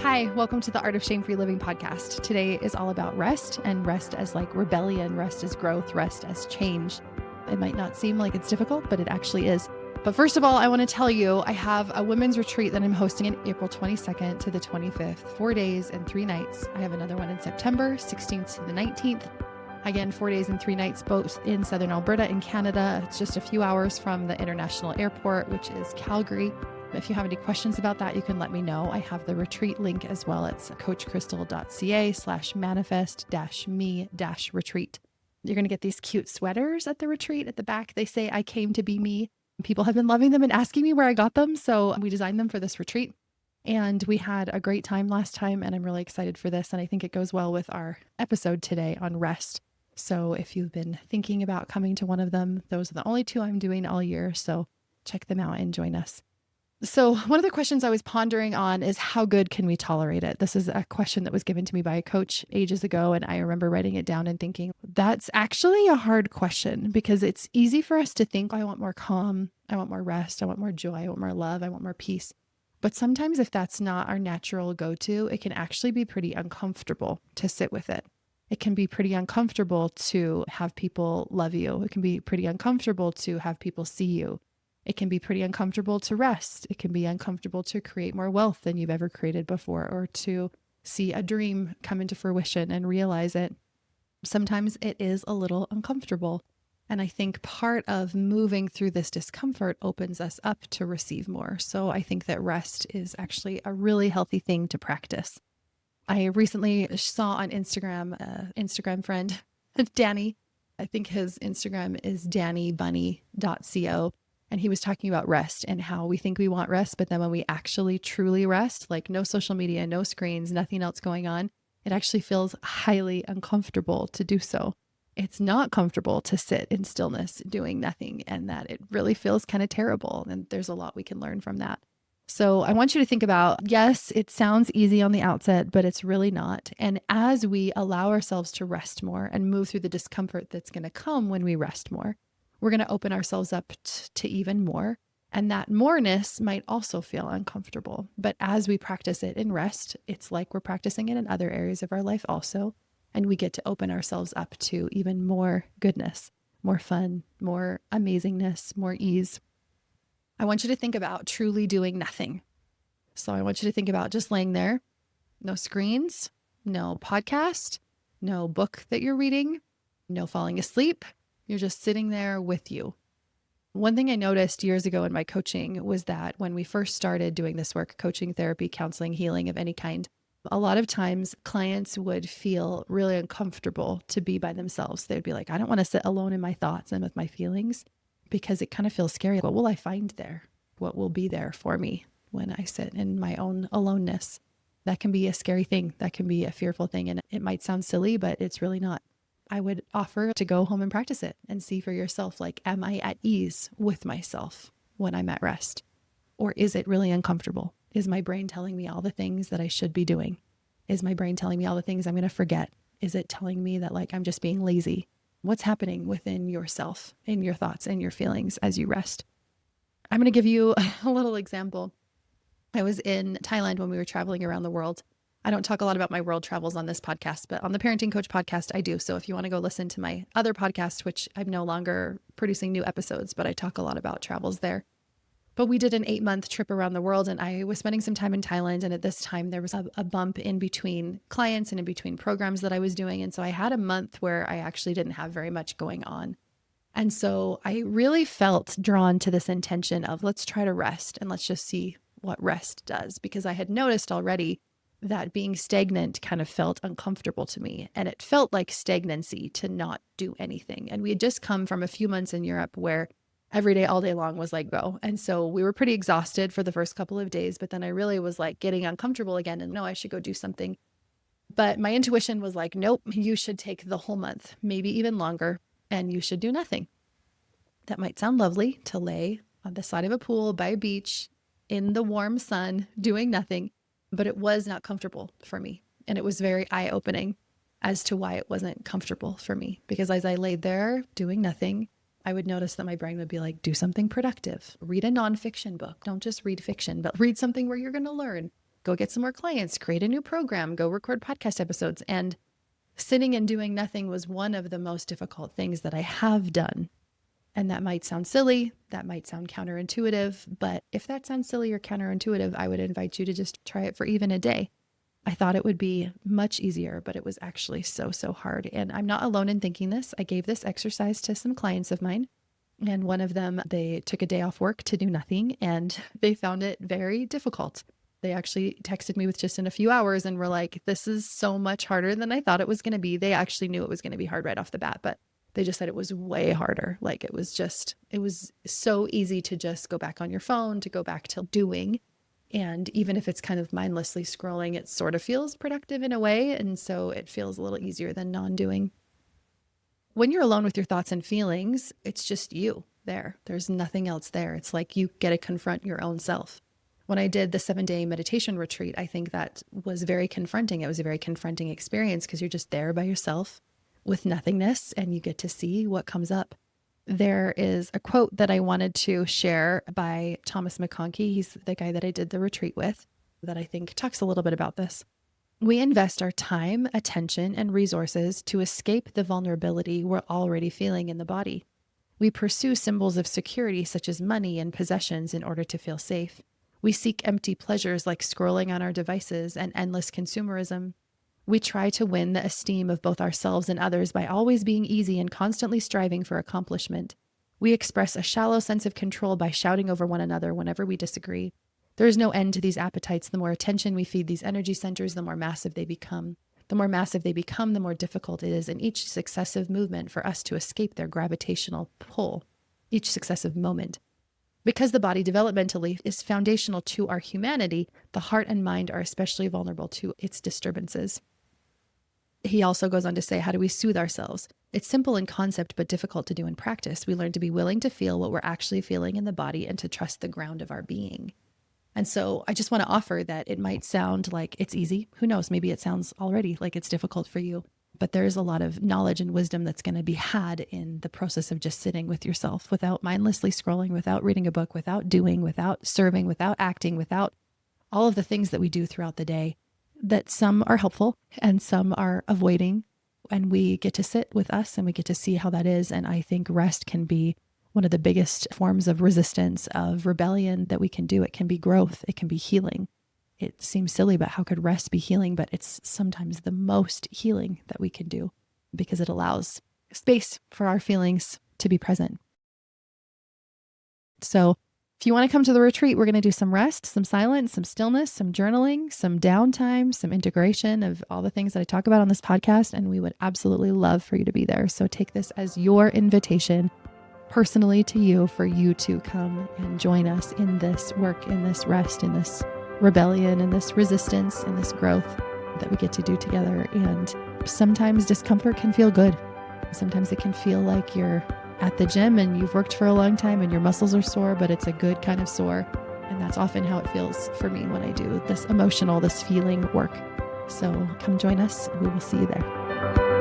Hi, welcome to the Art of Shame-Free Living podcast. Today is all about rest, and rest as like rebellion, rest as growth, rest as change. It might not seem like it's difficult, but it actually is. But first of all, I want to tell you, I have a women's retreat that I'm hosting on April 22nd to the 25th, 4 days and 3 nights. I have another one in September, 16th to the 19th. Again, 4 days and 3 nights, both in Southern Alberta in Canada. It's just a few hours from the international airport, which is Calgary. If you have any questions about that, you can let me know. I have the retreat link as well. It's coachcrystal.ca/manifest-me-retreat. You're going to get these cute sweaters at the retreat. At the back, they say, I came to be me. People have been loving them and asking me where I got them. So we designed them for this retreat. And we had a great time last time, and I'm really excited for this. And I think it goes well with our episode today on rest. So if you've been thinking about coming to one of them, those are the only two I'm doing all year. So check them out and join us. So one of the questions I was pondering on is how good can we tolerate it? This is a question that was given to me by a coach ages ago. And I remember writing it down and thinking, that's actually a hard question, because it's easy for us to think, I want more calm. I want more rest. I want more joy. I want more love. I want more peace. But sometimes if that's not our natural go-to, it can actually be pretty uncomfortable to sit with it. It can be pretty uncomfortable to have people love you. It can be pretty uncomfortable to have people see you. It can be pretty uncomfortable to rest. It can be uncomfortable to create more wealth than you've ever created before, or to see a dream come into fruition and realize it. Sometimes it is a little uncomfortable. And I think part of moving through this discomfort opens us up to receive more. So I think that rest is actually a really healthy thing to practice. I recently saw on Instagram, an Instagram friend, Danny. I think his Instagram is dannybunny.co. And he was talking about rest and how we think we want rest, but then when we actually truly rest, like no social media, no screens, nothing else going on, it actually feels highly uncomfortable to do so. It's not comfortable to sit in stillness doing nothing, and that it really feels kind of terrible. And there's a lot we can learn from that. So I want you to think about, yes, it sounds easy on the outset, but it's really not. And as we allow ourselves to rest more and move through the discomfort that's going to come when we rest more, we're going to open ourselves up to even more. And that moreness might also feel uncomfortable. But as we practice it in rest, it's like we're practicing it in other areas of our life also. And we get to open ourselves up to even more goodness, more fun, more amazingness, more ease. I want you to think about truly doing nothing. So I want you to think about just laying there, no screens, no podcast, no book that you're reading, no falling asleep. You're just sitting there with you. One thing I noticed years ago in my coaching was that when we first started doing this work, coaching, therapy, counseling, healing of any kind, a lot of times clients would feel really uncomfortable to be by themselves. They'd be like, I don't want to sit alone in my thoughts and with my feelings, because it kind of feels scary. What will I find there? What will be there for me when I sit in my own aloneness? That can be a scary thing. That can be a fearful thing. And it might sound silly, but it's really not. I would offer to go home and practice it and see for yourself, like, am I at ease with myself when I'm at rest? Or is it really uncomfortable? Is my brain telling me all the things that I should be doing? Is my brain telling me all the things I'm going to forget? Is it telling me that, like, I'm just being lazy? What's happening within yourself, in your thoughts and your feelings as you rest? I'm going to give you a little example. I was in Thailand when we were traveling around the world. I don't talk a lot about my world travels on this podcast, but on the Parenting Coach podcast, I do. So if you want to go listen to my other podcast, which I'm no longer producing new episodes, but I talk a lot about travels there. But we did an 8-month trip around the world, and I was spending some time in Thailand. And at this time, there was a bump in between clients and in between programs that I was doing. And so I had a month where I actually didn't have very much going on. And so I really felt drawn to this intention of, let's try to rest and let's just see what rest does, because I had noticed already that being stagnant kind of felt uncomfortable to me. And it felt like stagnancy to not do anything. And we had just come from a few months in Europe where every day, all day long was like go. And so we were pretty exhausted for the first couple of days, but then I really was like getting uncomfortable again and no, I should go do something. But my intuition was like, nope, you should take the whole month, maybe even longer, and you should do nothing. That might sound lovely, to lay on the side of a pool by a beach in the warm sun, doing nothing. But it was not comfortable for me. And it was very eye-opening as to why it wasn't comfortable for me. Because as I laid there doing nothing, I would notice that my brain would be like, do something productive. Read a nonfiction book. Don't just read fiction, but read something where you're going to learn. go get some more clients, create a new program, go record podcast episodes. And sitting and doing nothing was one of the most difficult things that I have done. And that might sound silly, that might sound counterintuitive, but if that sounds silly or counterintuitive, I would invite you to just try it for even a day. I thought it would be much easier, but it was actually so hard. And I'm not alone in thinking this. I gave this exercise to some clients of mine, and one of them, they took a day off work to do nothing, and they found it very difficult. They actually texted me with just in a few hours and were like, this is so much harder than I thought it was going to be. They actually knew it was going to be hard right off the bat, but they just said it was way harder. Like it was so easy to just go back on your phone, to go back to doing. And even if it's kind of mindlessly scrolling, it sort of feels productive in a way. And so it feels a little easier than non-doing. When you're alone with your thoughts and feelings, it's just you there. There's nothing else there. It's like you get to confront your own self. When I did the 7-day meditation retreat, I think that was very confronting. It was a very confronting experience because you're just there by yourself with nothingness and you get to see what comes up. There is a quote that I wanted to share by Thomas McConkie. He's the guy that I did the retreat with, that I think talks a little bit about this. We invest our time, attention, and resources to escape the vulnerability we're already feeling in the body. We pursue symbols of security such as money and possessions in order to feel safe. We seek empty pleasures like scrolling on our devices and endless consumerism. We try to win the esteem of both ourselves and others by always being easy and constantly striving for accomplishment. We express a shallow sense of control by shouting over one another whenever we disagree. There is no end to these appetites. The more attention we feed these energy centers, the more massive they become. The more massive they become, the more difficult it is in each successive movement for us to escape their gravitational pull, each successive moment. Because the body developmentally is foundational to our humanity, the heart and mind are especially vulnerable to its disturbances. He also goes on to say, how do we soothe ourselves? It's simple in concept, but difficult to do in practice. We learn to be willing to feel what we're actually feeling in the body and to trust the ground of our being. And so I just want to offer that it might sound like it's easy. Who knows? Maybe it sounds already like it's difficult for you, but there's a lot of knowledge and wisdom that's going to be had in the process of just sitting with yourself without mindlessly scrolling, without reading a book, without doing, without serving, without acting, without all of the things that we do throughout the day, that some are helpful and some are avoiding. And we get to sit with us and we get to see how that is. And I think rest can be one of the biggest forms of resistance, of rebellion that we can do. It can be growth. It can be healing. It seems silly, but how could rest be healing? But it's sometimes the most healing that we can do because it allows space for our feelings to be present. So if you want to come to the retreat, we're going to do some rest, some silence, some stillness, some journaling, some downtime, some integration of all the things that I talk about on this podcast. And we would absolutely love for you to be there. So take this as your invitation personally to you, for you to come and join us in this work, in this rest, in this rebellion, in this resistance, in this growth that we get to do together. And sometimes discomfort can feel good. Sometimes it can feel like you're at the gym and you've worked for a long time and your muscles are sore, but it's a good kind of sore. And that's often how it feels for me when I do this emotional, this feeling work. So come join us. We will see you there.